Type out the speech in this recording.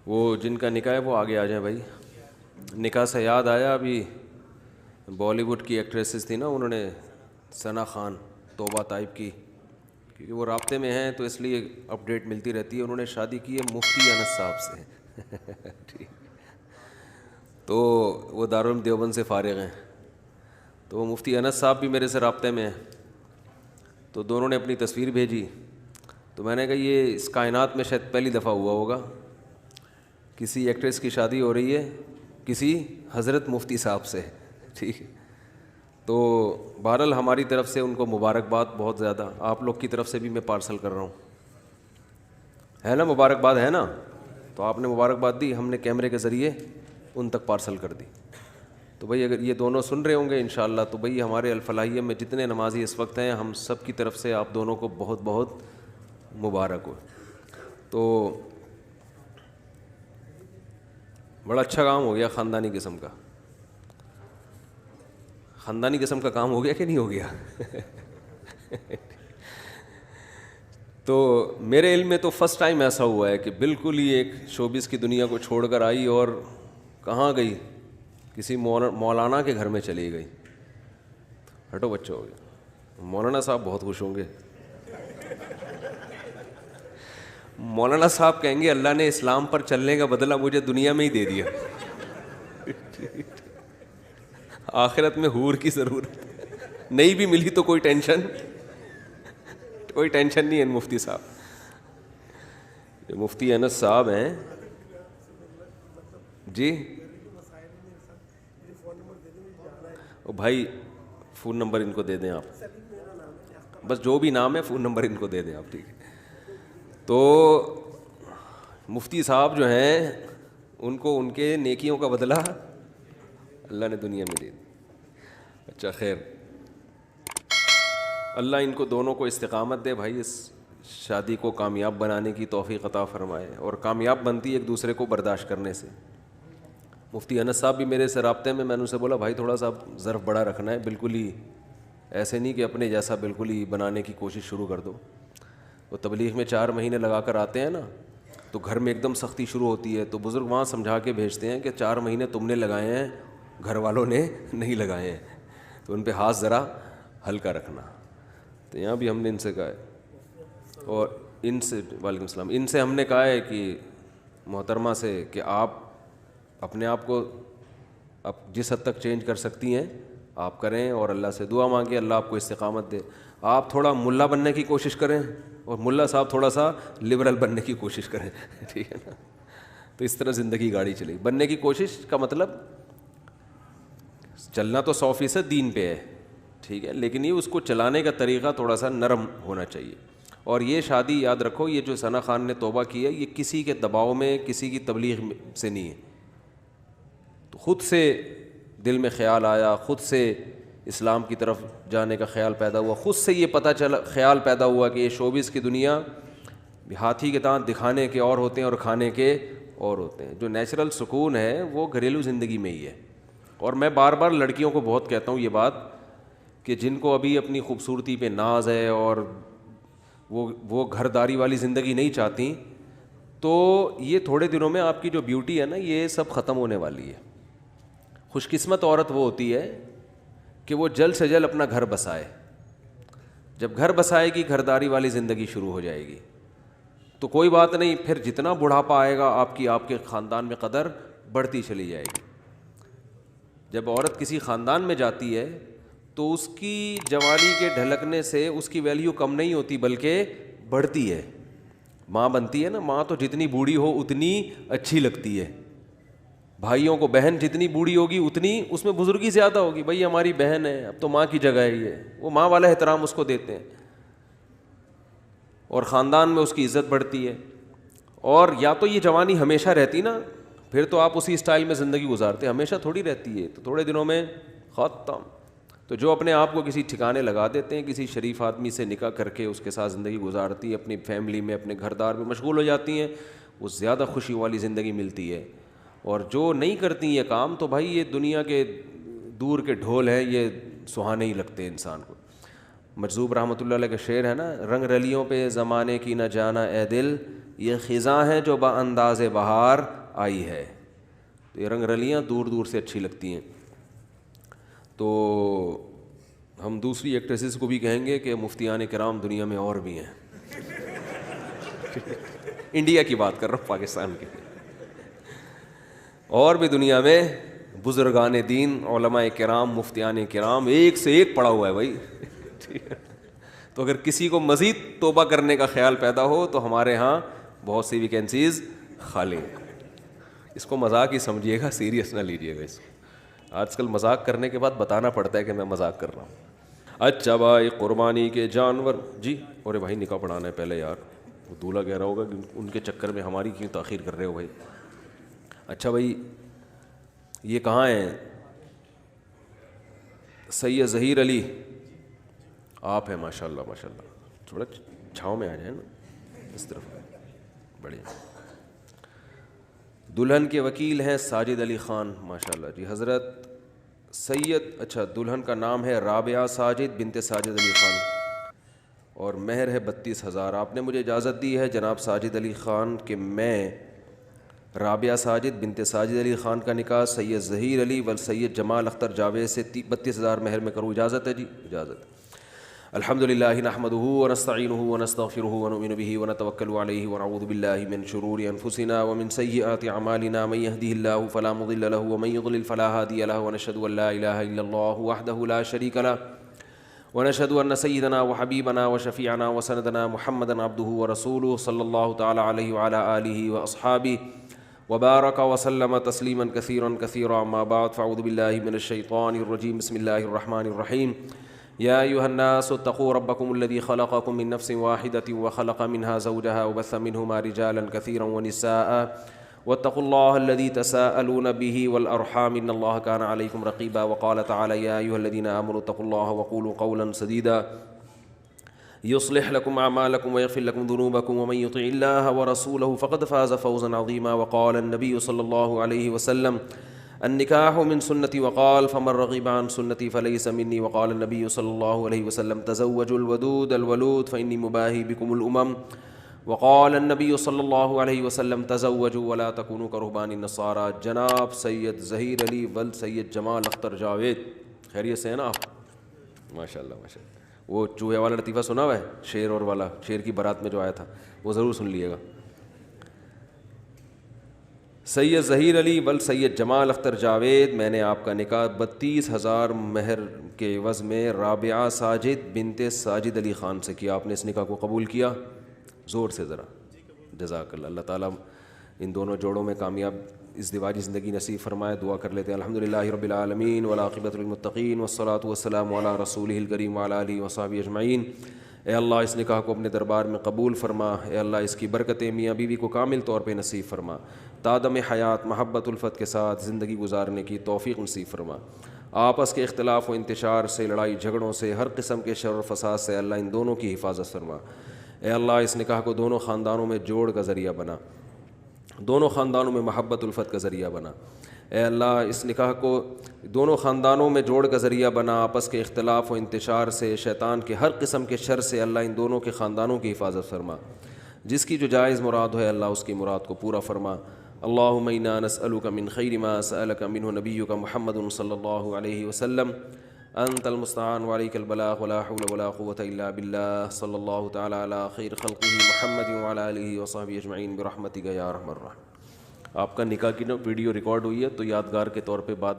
وہ جن کا نکاح ہے وہ آگے آ جائیں بھائی. نکاح سے یاد آیا, ابھی بالی ووڈ کی ایکٹریسز تھی نا, انہوں نے ثنا خان, توبہ طائب کی, کیونکہ وہ رابطے میں ہیں تو اس لیے اپڈیٹ ملتی رہتی ہے. انہوں نے شادی کی ہے مفتی انس صاحب سے. ٹھیک, تو وہ دارالعلوم دیوبند سے فارغ ہیں, تو وہ مفتی انس صاحب بھی میرے سے رابطے میں ہیں. تو دونوں نے اپنی تصویر بھیجی, تو میں نے کہا یہ اس کائنات میں شاید پہلی دفعہ ہوا ہوگا کسی ایکٹریس کی شادی ہو رہی ہے کسی حضرت مفتی صاحب سے. ٹھیک ہے, تو بہرحال ہماری طرف سے ان کو مبارکباد بہت زیادہ, آپ لوگ کی طرف سے بھی میں پارسل کر رہا ہوں, ہے نا, مبارکباد ہے نا. تو آپ نے مبارکباد دی, ہم نے کیمرے کے ذریعے ان تک پارسل کر دی. تو بھئی اگر یہ دونوں سن رہے ہوں گے انشاءاللہ, تو بھئی ہمارے الفلاحیہ میں جتنے نمازی اس وقت ہیں, ہم سب کی طرف سے آپ دونوں کو بہت بہت مبارک ہو. تو بڑا اچھا کام ہو گیا, خاندانی قسم کا. خاندانی قسم کا کام ہو گیا کہ نہیں ہو گیا؟ تو میرے علم میں تو فرسٹ ٹائم ایسا ہوا ہے کہ بالکل ہی ایک شوبز کی دنیا کو چھوڑ کر آئی اور کہاں گئی, کسی مولانا کے گھر میں چلی گئی. ہٹو بچوں, ہو گیا. مولانا صاحب بہت خوش ہوں گے. مولانا صاحب کہیں گے اللہ نے اسلام پر چلنے کا بدلہ مجھے دنیا میں ہی دے دیا, آخرت میں حور کی ضرورت نہیں بھی ملی تو کوئی ٹینشن نہیں ہے. مفتی صاحب, مفتی انس صاحب ہیں جی. او بھائی فون نمبر ان کو دے دیں آپ, بس جو بھی نام ہے فون نمبر ان کو دے دیں آپ. ٹھیک ہے, تو مفتی صاحب جو ہیں ان کو ان کے نیکیوں کا بدلہ اللہ نے دنیا میں دے دی. اچھا خیر, اللہ ان کو دونوں کو استقامت دے بھائی, اس شادی کو کامیاب بنانے کی توفیق عطا فرمائے, اور کامیاب بنتی ہے ایک دوسرے کو برداشت کرنے سے. مفتی انس صاحب بھی میرے سے رابطے میں, میں نے ان سے بولا بھائی تھوڑا سا ظرف بڑا رکھنا ہے, بالکل ہی ایسے نہیں کہ اپنے جیسا بالکل ہی بنانے کی کوشش شروع کر دو. وہ تبلیغ میں 4 مہینے لگا کر آتے ہیں نا, تو گھر میں ایک دم سختی شروع ہوتی ہے, تو بزرگ وہاں سمجھا کے بھیجتے ہیں کہ 4 مہینے تم نے لگائے ہیں, گھر والوں نے نہیں لگائے ہیں, تو ان پہ ہاتھ ذرا ہلکا رکھنا. تو یہاں بھی ہم نے ان سے کہا ہے, اور ان سے وعلیکم السلام, ان سے ہم نے کہا ہے کہ محترمہ سے کہ آپ اپنے آپ کو اب جس حد تک چینج کر سکتی ہیں آپ کریں, اور اللہ سے دعا مانگیں اللہ آپ کو استقامت دے. آپ تھوڑا ملا بننے کی کوشش کریں, اور ملا صاحب تھوڑا سا لبرل بننے کی کوشش کریں. ٹھیک ہے نا, تو اس طرح زندگی گاڑی چلے گی. بننے کی کوشش کا مطلب چلنا تو 100% دین پہ ہے, ٹھیک ہے, لیکن یہ اس کو چلانے کا طریقہ تھوڑا سا نرم ہونا چاہیے. اور یہ شادی یاد رکھو, یہ جو ثنا خان نے توبہ کی ہے یہ کسی کے دباؤ میں, کسی کی تبلیغ سے نہیں ہے. تو خود سے دل میں خیال آیا, خود سے اسلام کی طرف جانے کا خیال پیدا ہوا, خود سے یہ پتہ چلا, خیال پیدا ہوا کہ یہ شوبز کی دنیا ہاتھی کے دانت دکھانے کے اور ہوتے ہیں اور کھانے کے اور ہوتے ہیں. جو نیچرل سکون ہے وہ گھریلو زندگی میں ہی ہے. اور میں بار بار لڑکیوں کو بہت کہتا ہوں یہ بات کہ جن کو ابھی اپنی خوبصورتی پہ ناز ہے اور وہ گھرداری والی زندگی نہیں چاہتی, تو یہ تھوڑے دنوں میں آپ کی جو بیوٹی ہے نا یہ سب ختم ہونے والی ہے. خوش قسمت عورت وہ ہوتی ہے کہ وہ جلد سے جلد اپنا گھر بسائے. جب گھر بسائے گی گھرداری والی زندگی شروع ہو جائے گی, تو کوئی بات نہیں, پھر جتنا بڑھاپا آئے گا آپ کے خاندان میں قدر بڑھتی چلی جائے گی. جب عورت کسی خاندان میں جاتی ہے تو اس کی جوانی کے ڈھلکنے سے اس کی ویلیو کم نہیں ہوتی بلکہ بڑھتی ہے. ماں بنتی ہے نا, ماں تو جتنی بوڑھی ہو اتنی اچھی لگتی ہے. بھائیوں کو بہن جتنی بوڑھی ہوگی اتنی اس میں بزرگی زیادہ ہوگی. بھائی ہماری بہن ہے, اب تو ماں کی جگہ ہے, یہ وہ ماں والا احترام اس کو دیتے ہیں, اور خاندان میں اس کی عزت بڑھتی ہے. اور یا تو یہ جوانی ہمیشہ رہتی نا, پھر تو آپ اسی اسٹائل میں زندگی گزارتے, ہمیشہ تھوڑی رہتی ہے, تو تھوڑے دنوں میں ختم. تو جو اپنے آپ کو کسی ٹھکانے لگا دیتے ہیں, کسی شریف آدمی سے نکاح کر کے اس کے ساتھ زندگی گزارتی ہیں, اپنی فیملی میں اپنے گھر دار میں مشغول ہو جاتی ہیں, وہ زیادہ خوشی والی زندگی ملتی ہے. اور جو نہیں کرتی یہ کام, تو بھائی یہ دنیا کے دور کے ڈھول ہیں, یہ سہانے ہی لگتے انسان کو. مجذوب رحمۃ اللہ علیہ کا شعر ہے نا, رنگ رلیوں پہ زمانے کی نہ جانا اے دل, یہ خزاں ہے جو با انداز بہار آئی ہے. تو یہ رنگ رلیاں دور دور سے اچھی لگتی ہیں. تو ہم دوسری ایکٹریسز کو بھی کہیں گے کہ مفتیان کرام دنیا میں اور بھی ہیں. انڈیا کی بات کر رہا ہوں, پاکستان کی. اور بھی دنیا میں بزرگان دین, علماء کرام, مفتیان کرام ایک سے ایک پڑا ہوا ہے بھائی. تو اگر کسی کو مزید توبہ کرنے کا خیال پیدا ہو تو ہمارے ہاں بہت سی ویکینسیز خالی ہیں. اس کو مذاق ہی سمجھیے گا, سیریس نہ لیجیے گا اس کو. آج کل مذاق کرنے کے بعد بتانا پڑتا ہے کہ میں مذاق کر رہا ہوں. اچھا بھائی, قربانی کے جانور. جی اور بھائی نکاح پڑھانا ہے پہلے یار. وہ دولہا کہہ رہا ہوگا کہ ان کے چکر میں ہماری کیوں تاخیر کر رہے ہو بھائی. اچھا بھائی, یہ کہاں ہیں؟ سید ظہیر علی آپ ہیں, ماشاء اللہ ماشاء اللہ. تھوڑا چھاؤں میں آ جائیں نا, اس طرف. بڑھیا. دلہن کے وکیل ہیں ساجد علی خان, ماشاء اللہ جی. حضرت سید, اچھا دلہن کا نام ہے رابعہ ساجد بنت ساجد علی خان اور مہر ہے 32,000. آپ نے مجھے اجازت دی ہے جناب ساجد علی خان کہ میں رابعہ ساجد بنت ساجد علی خان کا نکاح سید ظہیر علی و سید جمال اختر جاوید سے 32,000 مہر میں کروں. اجازت ہے جی؟ اجازت. الحمد للہ نحمدہ ونستعینہ ونستغفرہ ونؤمن بہ ونتوکل علیہ ونعوذ باللہ من شرور انفسنا ومن سیئات اعمالنا من یہدہ اللہ فلا مضل لہ ومن یضلل فلا ہادی لہ ونشہد ان لا الہ الا اللہ وحدہ لا شریک لہ ونشهد أن سيدنا وحبيبنا وشفيعنا وسندنا محمدا عبده ورسوله صلى الله تعالى عليه وعلى آله وأصحابه وبارك وسلم تسليما كثيرا كثيرا. أما بعد فأعوذ بالله من الشيطان الرجيم. بسم الله الرحمن الرحيم. يا أيها الناس اتقوا ربكم الذي خلقكم من نفس واحدة وخلق منها زوجها وبث منهما رجالا كثيرا ونساء واتقوا الله الذي تساءلون به والأرحام إن الله كان عليكم رقيبا. وقال تعالى يا أيها الذين آمنوا اتقوا الله وقولوا قولا سديدا يصلح لكم أعمالكم ويغفر لكم ذنوبكم ومن يطع الله ورسوله فقد فاز فوزا عظيما. وقال النبي صلى الله عليه وسلم النكاح من سنتي وقال فمن رغب عن سنتي فليس مني. وقال النبي صلى الله عليه وسلم تزوجوا الودود الولود فإني مباهي بكم الأمم. وقال النبي صلی اللہ علیہ وسلم تزوجوا ولا تكونوا كرهبان النصارى. جناب سید ظہیر علی ولد سید جمال اختر جاوید, خیریت سے ہیں نا آپ؟ ماشاء اللہ ماشاء اللہ. وہ چوہے والا لطیفہ سنا ہوا ہے, شیر اور والا, شیر کی بارات میں جو آیا تھا, وہ ضرور سن لیے گا. سید ظہیر علی ولد سید جمال اختر جاوید, میں نے آپ کا نکاح 32,000 مہر کے عوض میں رابعہ ساجد بنت ساجد علی خان سے کیا. آپ نے اس نکاح کو قبول کیا؟ زور سے ذرا. جزاک اللہ. اللہ تعالیٰ ان دونوں جوڑوں میں کامیاب ازدواجی زندگی نصیب فرمائے. دعا کر لیتے ہیں. الحمدللہ رب العالمین والعاقبۃ للمتقین والصلاۃ والسلام علی رسولہ الکریم وعلی آلہ وصحبہ اجمعین. اے اللہ اس نکاح کو اپنے دربار میں قبول فرما. اے اللہ اس کی برکتیں میاں بیوی کو کامل طور پہ نصیب فرما. تادم حیات محبت الفت کے ساتھ زندگی گزارنے کی توفیق نصیب فرما. آپس کے اختلاف و انتشار سے, لڑائی جھگڑوں سے, ہر قسم کے شر و فساد سے اللہ ان دونوں کی حفاظت فرما. اے اللہ اس نکاح کو دونوں خاندانوں میں جوڑ کا ذریعہ بنا, دونوں خاندانوں میں محبت الفت کا ذریعہ بنا. اے اللہ اس نکاح کو دونوں خاندانوں میں جوڑ کا ذریعہ بنا. آپس کے اختلاف و انتشار سے, شیطان کے ہر قسم کے شر سے اللہ ان دونوں کے خاندانوں کی حفاظت فرما. جس کی جو جائز مراد ہے اللہ اس کی مراد کو پورا فرما. اللہم انا نسألک من خیر ما سألک منہ نبیک محمد صلی اللہ علیہ وسلم. انت المستعان وعلیک البلاغ ولا حول ولا قوة الا باللہ. صلی اللہ تعالی علی خیر خلقہ محمد وعلی آلہ وصحبہ اجمعین برحمتک یا ارحم الراحمین. آپ کا نکاح کی نا ویڈیو ریکارڈ ہوئی ہے تو یادگار کے طور پہ بعد